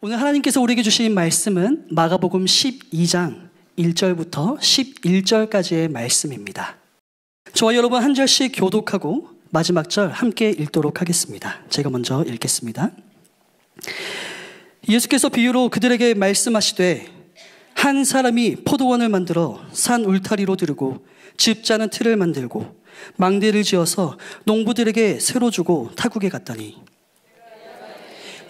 오늘 하나님께서 우리에게 주신 말씀은 마가복음 12장 1절부터 11절까지의 말씀입니다. 저와 여러분 한 절씩 교독하고 마지막 절 함께 읽도록 하겠습니다. 제가 먼저 읽겠습니다. 예수께서 비유로 그들에게 말씀하시되 한 사람이 포도원을 만들어 산 울타리로 두르고 집 짜는 틀을 만들고 망대를 지어서 농부들에게 새로 주고 타국에 갔더니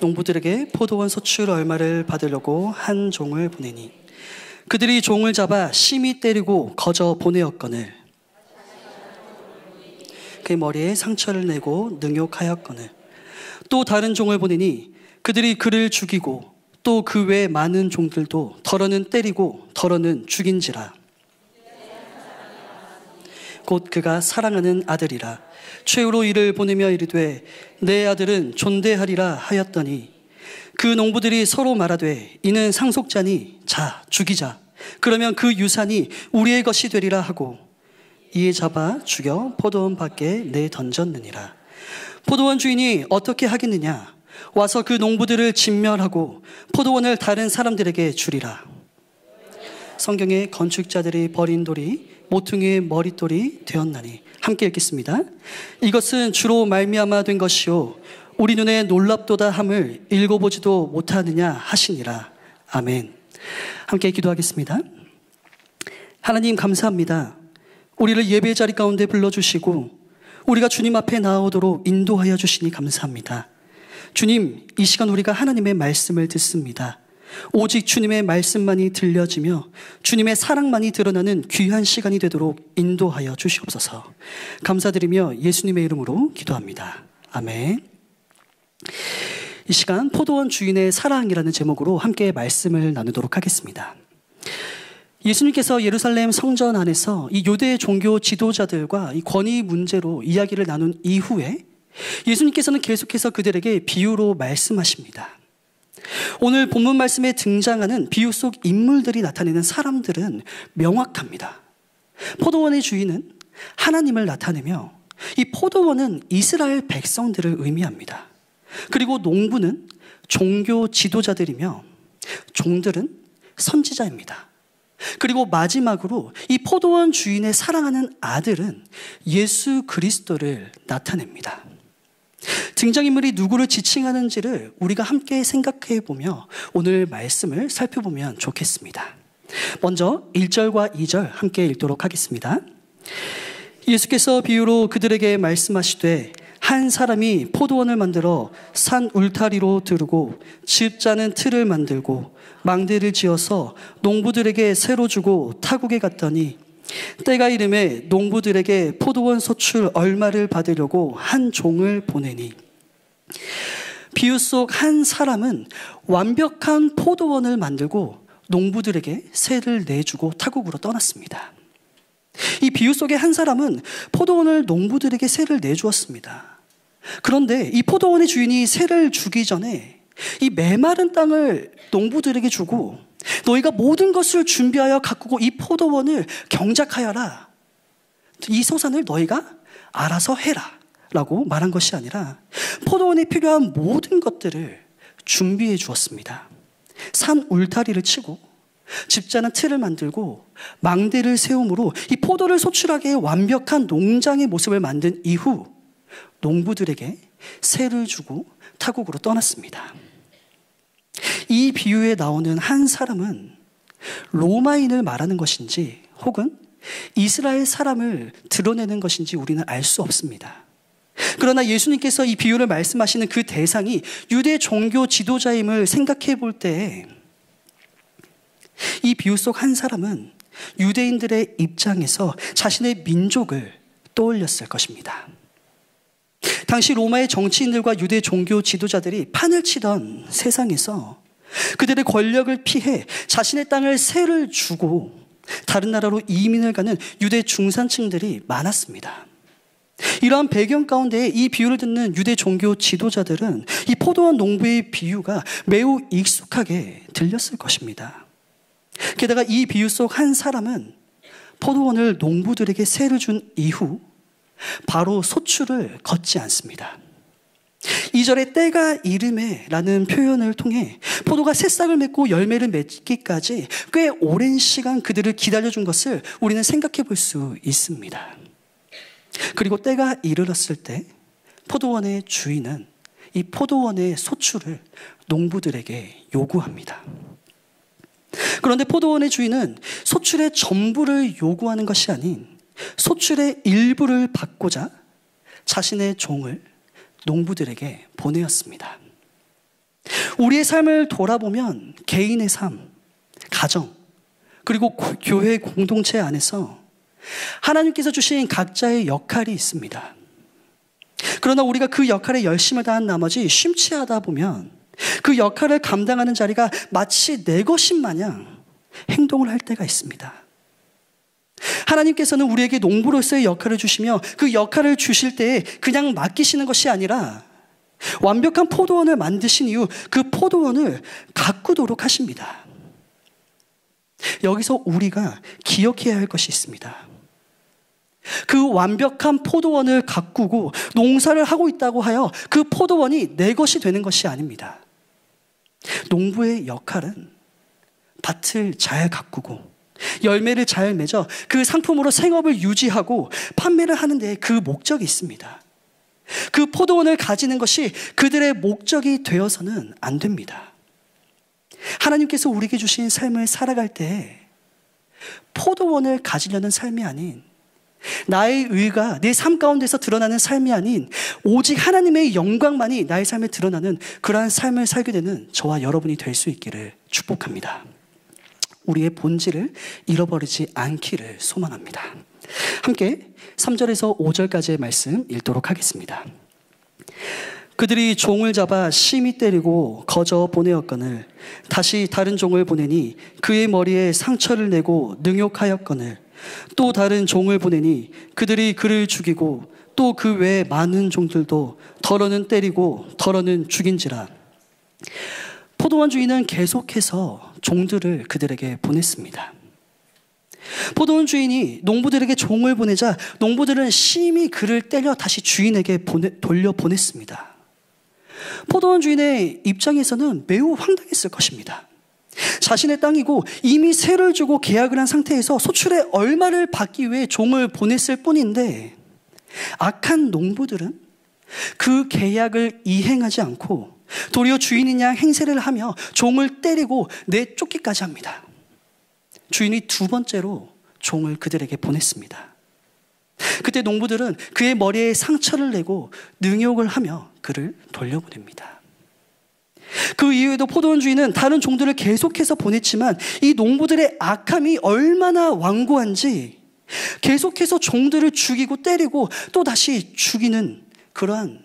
농부들에게 포도원 소출 얼마를 받으려고 한 종을 보내니 그들이 종을 잡아 심히 때리고 거저 보내었거늘 그의 머리에 상처를 내고 능욕하였거늘 또 다른 종을 보내니 그들이 그를 죽이고 또 그 외 많은 종들도 덜어는 때리고 덜어는 죽인지라. 곧 그가 사랑하는 아들이라. 최후로 이를 보내며 이르되 내 아들은 존대하리라 하였더니 그 농부들이 서로 말하되 이는 상속자니 자 죽이자. 그러면 그 유산이 우리의 것이 되리라 하고 이에 잡아 죽여 포도원 밖에 내던졌느니라. 포도원 주인이 어떻게 하겠느냐? 와서 그 농부들을 진멸하고 포도원을 다른 사람들에게 주리라. 성경에 건축자들이 버린 돌이 모퉁이의 머릿돌이 되었나니. 함께 읽겠습니다. 이것은 주로 말미암아 된 것이요 우리 눈에 놀랍도다 함을 읽어보지도 못하느냐 하시니라. 아멘. 함께 기도하겠습니다. 하나님 감사합니다. 우리를 예배 자리 가운데 불러주시고 우리가 주님 앞에 나오도록 인도하여 주시니 감사합니다. 주님, 이 시간 우리가 하나님의 말씀을 듣습니다. 오직 주님의 말씀만이 들려지며 주님의 사랑만이 드러나는 귀한 시간이 되도록 인도하여 주시옵소서. 감사드리며 예수님의 이름으로 기도합니다. 아멘. 이 시간 포도원 주인의 사랑이라는 제목으로 함께 말씀을 나누도록 하겠습니다. 예수님께서 예루살렘 성전 안에서 이 유대 종교 지도자들과 이 권위 문제로 이야기를 나눈 이후에 예수님께서는 계속해서 그들에게 비유로 말씀하십니다. 오늘 본문 말씀에 등장하는 비유 속 인물들이 나타내는 사람들은 명확합니다. 포도원의 주인은 하나님을 나타내며 이 포도원은 이스라엘 백성들을 의미합니다. 그리고 농부는 종교 지도자들이며 종들은 선지자입니다. 그리고 마지막으로 이 포도원 주인의 사랑하는 아들은 예수 그리스도를 나타냅니다. 등장인물이 누구를 지칭하는지를 우리가 함께 생각해 보며 오늘 말씀을 살펴보면 좋겠습니다. 먼저 1절과 2절 함께 읽도록 하겠습니다. 예수께서 비유로 그들에게 말씀하시되 한 사람이 포도원을 만들어 산 울타리로 두르고 집 짜는 틀을 만들고 망대를 지어서 농부들에게 새로 주고 타국에 갔더니 때가 이름에 농부들에게 포도원 소출 얼마를 받으려고 한 종을 보내니. 비유 속 한 사람은 완벽한 포도원을 만들고 농부들에게 세를 내주고 타국으로 떠났습니다. 이 비유 속의 한 사람은 포도원을 농부들에게 세를 내주었습니다. 그런데 이 포도원의 주인이 세를 주기 전에 이 메마른 땅을 농부들에게 주고 너희가 모든 것을 준비하여 가꾸고 이 포도원을 경작하여라. 이 소산을 너희가 알아서 해라 라고 말한 것이 아니라 포도원에 필요한 모든 것들을 준비해 주었습니다. 산 울타리를 치고 집자는 틀을 만들고 망대를 세움으로 이 포도를 소출하게 완벽한 농장의 모습을 만든 이후 농부들에게 세를 주고 타국으로 떠났습니다. 이 비유에 나오는 한 사람은 로마인을 말하는 것인지 혹은 이스라엘 사람을 드러내는 것인지 우리는 알 수 없습니다. 그러나 예수님께서 이 비유를 말씀하시는 그 대상이 유대 종교 지도자임을 생각해 볼 때 이 비유 속 한 사람은 유대인들의 입장에서 자신의 민족을 떠올렸을 것입니다. 당시 로마의 정치인들과 유대 종교 지도자들이 판을 치던 세상에서 그들의 권력을 피해 자신의 땅을 세를 주고 다른 나라로 이민을 가는 유대 중산층들이 많았습니다. 이러한 배경 가운데 이 비유를 듣는 유대 종교 지도자들은 이 포도원 농부의 비유가 매우 익숙하게 들렸을 것입니다. 게다가 이 비유 속 한 사람은 포도원을 농부들에게 세를 준 이후 바로 소출을 걷지 않습니다. 2절에 때가 이르매 라는 표현을 통해 포도가 새싹을 맺고 열매를 맺기까지 꽤 오랜 시간 그들을 기다려준 것을 우리는 생각해 볼 수 있습니다. 그리고 때가 이르렀을 때 포도원의 주인은 이 포도원의 소출을 농부들에게 요구합니다. 그런데 포도원의 주인은 소출의 전부를 요구하는 것이 아닌 소출의 일부를 받고자 자신의 종을 농부들에게 보내었습니다. 우리의 삶을 돌아보면 개인의 삶, 가정, 그리고 교회 공동체 안에서 하나님께서 주신 각자의 역할이 있습니다. 그러나 우리가 그 역할에 열심을 다한 나머지 쉼치 하다 보면 그 역할을 감당하는 자리가 마치 내 것인 마냥 행동을 할 때가 있습니다. 하나님께서는 우리에게 농부로서의 역할을 주시며 그 역할을 주실 때에 그냥 맡기시는 것이 아니라 완벽한 포도원을 만드신 이후 그 포도원을 가꾸도록 하십니다. 여기서 우리가 기억해야 할 것이 있습니다. 그 완벽한 포도원을 가꾸고 농사를 하고 있다고 하여 그 포도원이 내 것이 되는 것이 아닙니다. 농부의 역할은 밭을 잘 가꾸고 열매를 잘 맺어 그 상품으로 생업을 유지하고 판매를 하는 데 그 목적이 있습니다. 그 포도원을 가지는 것이 그들의 목적이 되어서는 안 됩니다. 하나님께서 우리에게 주신 삶을 살아갈 때 포도원을 가지려는 삶이 아닌 나의 의가 내 삶 가운데서 드러나는 삶이 아닌 오직 하나님의 영광만이 나의 삶에 드러나는 그러한 삶을 살게 되는 저와 여러분이 될 수 있기를 축복합니다. 우리의 본질을 잃어버리지 않기를 소망합니다. 함께 3절에서 5절까지의 말씀 읽도록 하겠습니다. 그들이 종을 잡아 심히 때리고 거저 보내었거늘 다시 다른 종을 보내니 그의 머리에 상처를 내고 능욕하였거늘 또 다른 종을 보내니 그들이 그를 죽이고 또 그 외에 많은 종들도 덜어는 때리고 덜어는 죽인지라. 포도원 주인은 계속해서 종들을 그들에게 보냈습니다. 포도원 주인이 농부들에게 종을 보내자 농부들은 심히 그를 때려 다시 주인에게 돌려보냈습니다. 포도원 주인의 입장에서는 매우 황당했을 것입니다. 자신의 땅이고 이미 세를 주고 계약을 한 상태에서 소출의 얼마를 받기 위해 종을 보냈을 뿐인데 악한 농부들은 그 계약을 이행하지 않고 도리어 주인인 양 행세를 하며 종을 때리고 내쫓기까지 합니다. 주인이 두 번째로 종을 그들에게 보냈습니다. 그때 농부들은 그의 머리에 상처를 내고 능욕을 하며 그를 돌려보냅니다. 그 이후에도 포도원 주인은 다른 종들을 계속해서 보냈지만 이 농부들의 악함이 얼마나 완고한지 계속해서 종들을 죽이고 때리고 또 다시 죽이는 그러한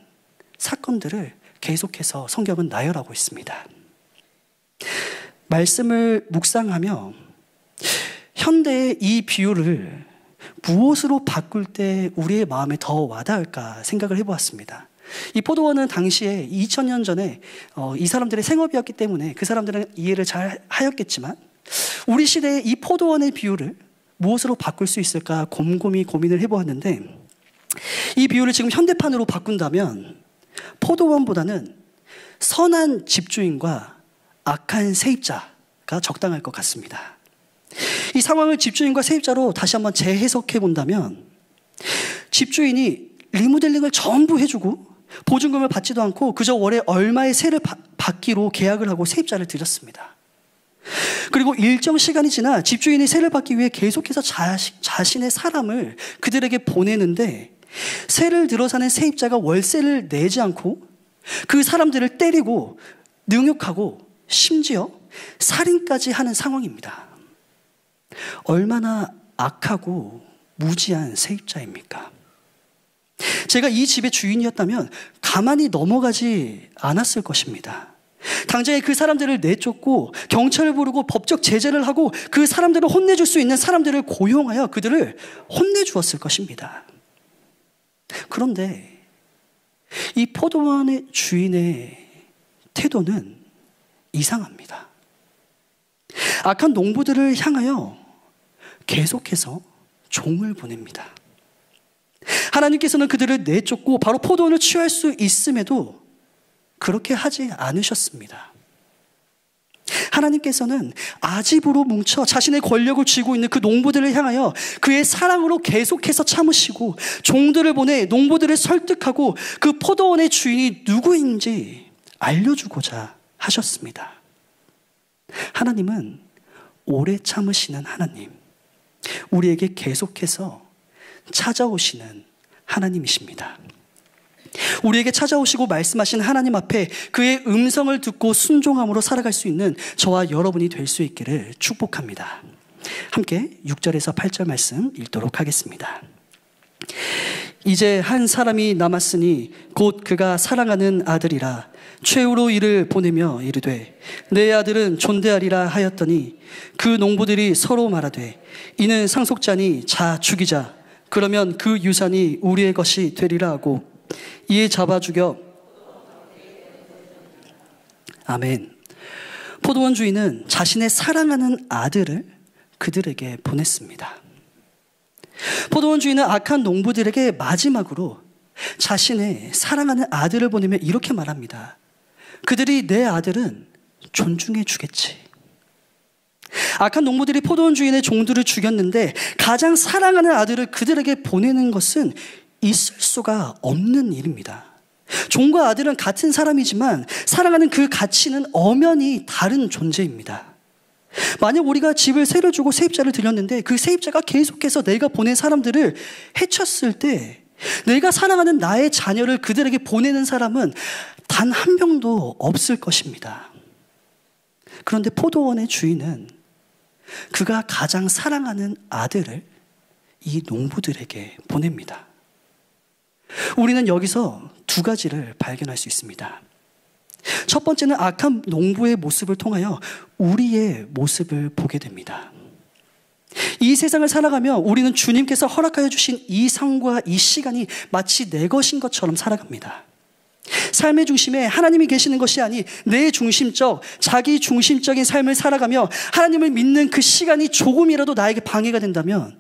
사건들을 계속해서 성경은 나열하고 있습니다. 말씀을 묵상하며 현대의 이 비유를 무엇으로 바꿀 때 우리의 마음에 더 와닿을까 생각을 해보았습니다. 이 포도원은 당시에 2000년 전에 이 사람들의 생업이었기 때문에 그 사람들은 이해를 잘 하였겠지만 우리 시대의 이 포도원의 비유를 무엇으로 바꿀 수 있을까 곰곰이 고민을 해보았는데 이 비유를 지금 현대판으로 바꾼다면 포도원보다는 선한 집주인과 악한 세입자가 적당할 것 같습니다. 이 상황을 집주인과 세입자로 다시 한번 재해석해 본다면 집주인이 리모델링을 전부 해주고 보증금을 받지도 않고 그저 월에 얼마의 세를 받기로 계약을 하고 세입자를 들였습니다. 그리고 일정 시간이 지나 집주인이 세를 받기 위해 계속해서 자신의 사람을 그들에게 보내는데 세를 들어 사는 세입자가 월세를 내지 않고 그 사람들을 때리고 능욕하고 심지어 살인까지 하는 상황입니다. 얼마나 악하고 무지한 세입자입니까? 제가 이 집의 주인이었다면 가만히 넘어가지 않았을 것입니다. 당장에 그 사람들을 내쫓고 경찰을 부르고 법적 제재를 하고 그 사람들을 혼내줄 수 있는 사람들을 고용하여 그들을 혼내주었을 것입니다. 그런데 이 포도원의 주인의 태도는 이상합니다. 악한 농부들을 향하여 계속해서 종을 보냅니다. 하나님께서는 그들을 내쫓고 바로 포도원을 취할 수 있음에도 그렇게 하지 않으셨습니다. 하나님께서는 아집으로 뭉쳐 자신의 권력을 쥐고 있는 그 농부들을 향하여 그의 사랑으로 계속해서 참으시고 종들을 보내 농부들을 설득하고 그 포도원의 주인이 누구인지 알려주고자 하셨습니다. 하나님은 오래 참으시는 하나님, 우리에게 계속해서 찾아오시는 하나님이십니다. 우리에게 찾아오시고 말씀하신 하나님 앞에 그의 음성을 듣고 순종함으로 살아갈 수 있는 저와 여러분이 될 수 있기를 축복합니다. 함께 6절에서 8절 말씀 읽도록 하겠습니다. 이제 한 사람이 남았으니 곧 그가 사랑하는 아들이라 최후로 이를 보내며 이르되 내 아들은 존대하리라 하였더니 그 농부들이 서로 말하되 이는 상속자니 자 죽이자 그러면 그 유산이 우리의 것이 되리라 하고 이에 잡아 죽여. 아멘. 포도원 주인은 자신의 사랑하는 아들을 그들에게 보냈습니다. 포도원 주인은 악한 농부들에게 마지막으로 자신의 사랑하는 아들을 보내며 이렇게 말합니다. 그들이 내 아들은 존중해 주겠지. 악한 농부들이 포도원 주인의 종들을 죽였는데 가장 사랑하는 아들을 그들에게 보내는 것은 있을 수가 없는 일입니다. 종과 아들은 같은 사람이지만 사랑하는 그 가치는 엄연히 다른 존재입니다. 만약 우리가 집을 세를 주고 세입자를 들였는데 그 세입자가 계속해서 내가 보낸 사람들을 해쳤을 때 내가 사랑하는 나의 자녀를 그들에게 보내는 사람은 단 한 명도 없을 것입니다. 그런데 포도원의 주인은 그가 가장 사랑하는 아들을 이 농부들에게 보냅니다. 우리는 여기서 두 가지를 발견할 수 있습니다. 첫 번째는 악한 농부의 모습을 통하여 우리의 모습을 보게 됩니다. 이 세상을 살아가며 우리는 주님께서 허락하여 주신 이 삶과 이 시간이 마치 내 것인 것처럼 살아갑니다. 삶의 중심에 하나님이 계시는 것이 아닌 내 중심적, 자기 중심적인 삶을 살아가며 하나님을 믿는 그 시간이 조금이라도 나에게 방해가 된다면,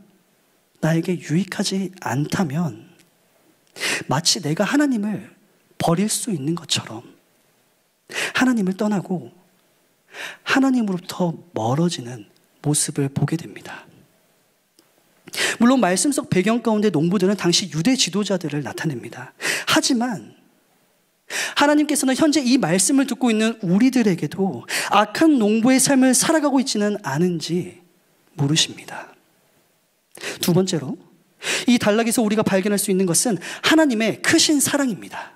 나에게 유익하지 않다면 마치 내가 하나님을 버릴 수 있는 것처럼 하나님을 떠나고 하나님으로부터 멀어지는 모습을 보게 됩니다. 물론 말씀 속 배경 가운데 농부들은 당시 유대 지도자들을 나타냅니다. 하지만 하나님께서는 현재 이 말씀을 듣고 있는 우리들에게도 악한 농부의 삶을 살아가고 있지는 않은지 모르십니다. 두 번째로, 이 단락에서 우리가 발견할 수 있는 것은 하나님의 크신 사랑입니다.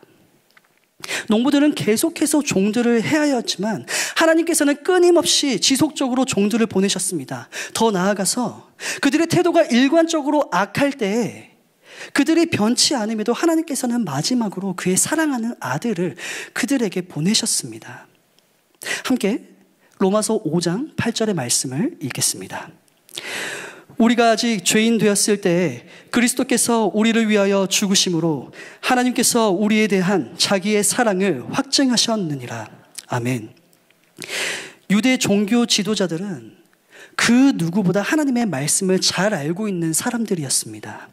농부들은 계속해서 종들을 해하였지만 하나님께서는 끊임없이 지속적으로 종들을 보내셨습니다. 더 나아가서 그들의 태도가 일관적으로 악할 때에 그들이 변치 않음에도 하나님께서는 마지막으로 그의 사랑하는 아들을 그들에게 보내셨습니다. 함께 로마서 5장 8절의 말씀을 읽겠습니다. 우리가 아직 죄인 되었을 때에 그리스도께서 우리를 위하여 죽으심으로 하나님께서 우리에 대한 자기의 사랑을 확증하셨느니라. 아멘. 유대 종교 지도자들은 그 누구보다 하나님의 말씀을 잘 알고 있는 사람들이었습니다.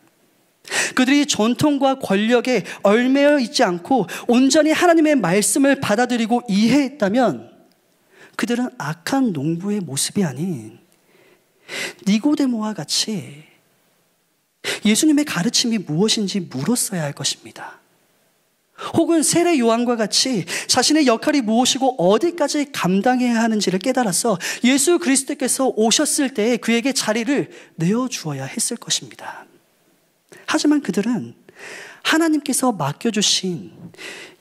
그들이 전통과 권력에 얽매여 있지 않고 온전히 하나님의 말씀을 받아들이고 이해했다면 그들은 악한 농부의 모습이 아닌 니고데모와 같이 예수님의 가르침이 무엇인지 물었어야 할 것입니다. 혹은 세례 요한과 같이 자신의 역할이 무엇이고 어디까지 감당해야 하는지를 깨달아서 예수 그리스도께서 오셨을 때 그에게 자리를 내어주어야 했을 것입니다. 하지만 그들은 하나님께서 맡겨주신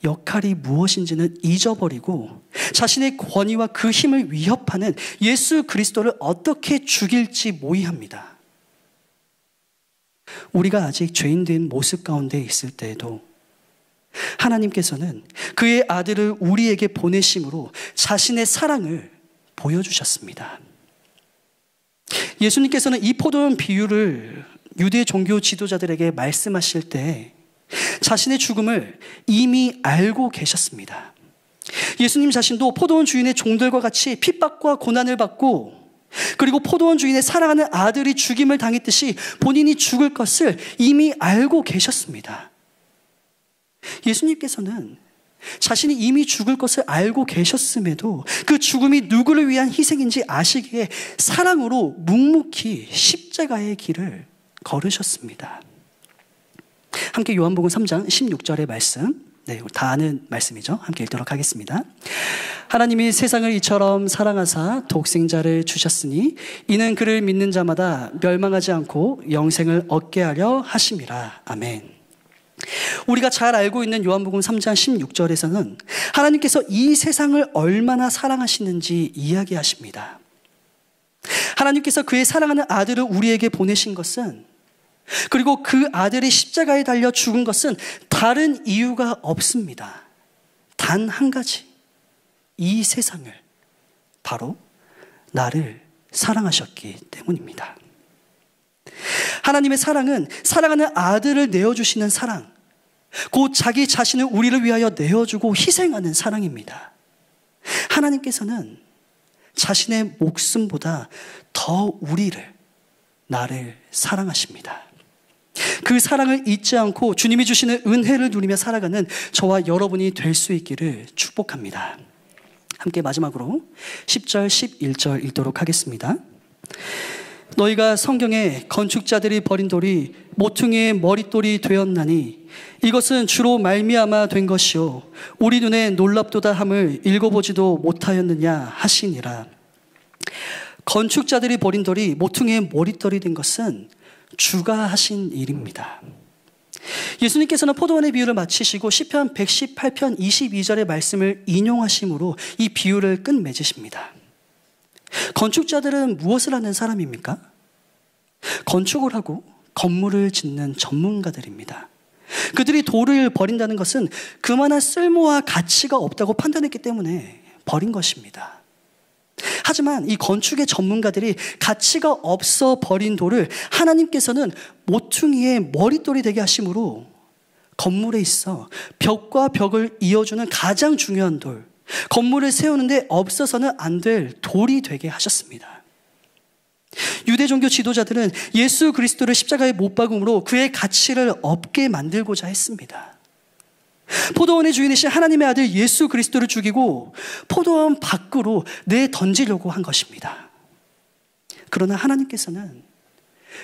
역할이 무엇인지는 잊어버리고 자신의 권위와 그 힘을 위협하는 예수 그리스도를 어떻게 죽일지 모의합니다. 우리가 아직 죄인된 모습 가운데 있을 때에도 하나님께서는 그의 아들을 우리에게 보내심으로 자신의 사랑을 보여주셨습니다. 예수님께서는 이 포도원 비유를 유대 종교 지도자들에게 말씀하실 때 자신의 죽음을 이미 알고 계셨습니다. 예수님 자신도 포도원 주인의 종들과 같이 핍박과 고난을 받고 그리고 포도원 주인의 사랑하는 아들이 죽임을 당했듯이 본인이 죽을 것을 이미 알고 계셨습니다. 예수님께서는 자신이 이미 죽을 것을 알고 계셨음에도 그 죽음이 누구를 위한 희생인지 아시기에 사랑으로 묵묵히 십자가의 길을 걸으셨습니다. 함께 요한복음 3장 16절의 말씀, 다 아는 말씀이죠. 함께 읽도록 하겠습니다. 하나님이 세상을 이처럼 사랑하사 독생자를 주셨으니 이는 그를 믿는 자마다 멸망하지 않고 영생을 얻게 하려 하심이라. 아멘. 우리가 잘 알고 있는 요한복음 3장 16절에서는 하나님께서 이 세상을 얼마나 사랑하시는지 이야기하십니다. 하나님께서 그의 사랑하는 아들을 우리에게 보내신 것은, 그리고 그 아들이 십자가에 달려 죽은 것은 다른 이유가 없습니다. 단 한 가지, 이 세상을, 바로 나를 사랑하셨기 때문입니다. 하나님의 사랑은 사랑하는 아들을 내어주시는 사랑, 곧 자기 자신을 우리를 위하여 내어주고 희생하는 사랑입니다. 하나님께서는 자신의 목숨보다 더 나를 사랑하십니다. 그 사랑을 잊지 않고 주님이 주시는 은혜를 누리며 살아가는 저와 여러분이 될 수 있기를 축복합니다. 함께 마지막으로 10절, 11절 읽도록 하겠습니다. 너희가 성경에 건축자들이 버린 돌이 모퉁이의 머릿돌이 되었나니 이것은 주로 말미암아 된 것이요 우리 눈에 놀랍도다 함을 읽어보지도 못하였느냐 하시니라. 건축자들이 버린 돌이 모퉁이의 머릿돌이 된 것은 주가 하신 일입니다. 예수님께서는 포도원의 비유를 마치시고 시편 118편 22절의 말씀을 인용하심으로 이 비유를 끝맺으십니다. 건축자들은 무엇을 하는 사람입니까? 건축을 하고 건물을 짓는 전문가들입니다. 그들이 돌을 버린다는 것은 그만한 쓸모와 가치가 없다고 판단했기 때문에 버린 것입니다. 하지만 이 건축의 전문가들이 가치가 없어 버린 돌을 하나님께서는 모퉁이의 머릿돌이 되게 하심으로 건물에 있어 벽과 벽을 이어주는 가장 중요한 돌, 건물을 세우는데 없어서는 안 될 돌이 되게 하셨습니다. 유대 종교 지도자들은 예수 그리스도를 십자가에 못 박음으로 그의 가치를 없게 만들고자 했습니다. 포도원의 주인이신 하나님의 아들 예수 그리스도를 죽이고 포도원 밖으로 내던지려고 한 것입니다. 그러나 하나님께서는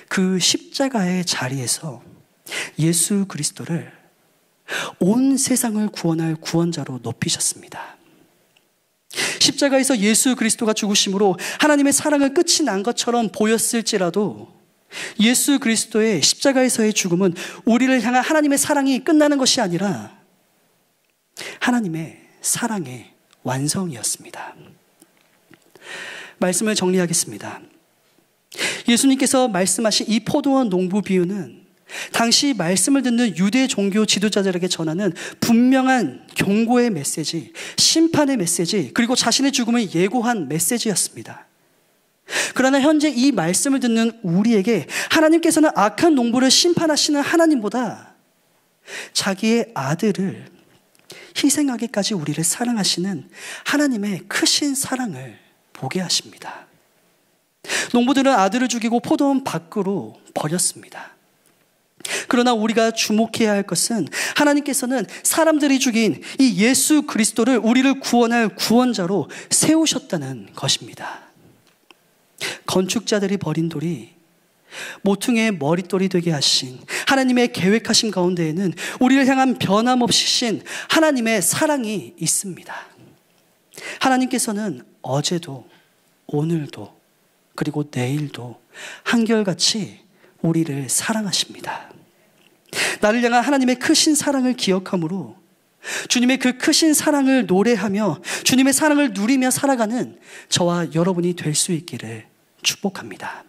그 십자가의 자리에서 예수 그리스도를 온 세상을 구원할 구원자로 높이셨습니다. 십자가에서 예수 그리스도가 죽으심으로 하나님의 사랑은 끝이 난 것처럼 보였을지라도 예수 그리스도의 십자가에서의 죽음은 우리를 향한 하나님의 사랑이 끝나는 것이 아니라 하나님의 사랑의 완성이었습니다. 말씀을 정리하겠습니다. 예수님께서 말씀하신 이 포도원 농부 비유는 당시 말씀을 듣는 유대 종교 지도자들에게 전하는 분명한 경고의 메시지, 심판의 메시지, 그리고 자신의 죽음을 예고한 메시지였습니다. 그러나 현재 이 말씀을 듣는 우리에게 하나님께서는 악한 농부를 심판하시는 하나님보다 자기의 아들을 희생하기까지 우리를 사랑하시는 하나님의 크신 사랑을 보게 하십니다. 농부들은 아들을 죽이고 포도원 밖으로 버렸습니다. 그러나 우리가 주목해야 할 것은 하나님께서는 사람들이 죽인 이 예수 그리스도를 우리를 구원할 구원자로 세우셨다는 것입니다. 건축자들이 버린 돌이 모퉁이의 머릿돌이 되게 하신 하나님의 계획하심 가운데에는 우리를 향한 변함없이 신 하나님의 사랑이 있습니다. 하나님께서는 어제도 오늘도 그리고 내일도 한결같이 우리를 사랑하십니다. 나를 향한 하나님의 크신 사랑을 기억함으로 주님의 그 크신 사랑을 노래하며 주님의 사랑을 누리며 살아가는 저와 여러분이 될 수 있기를 축복합니다.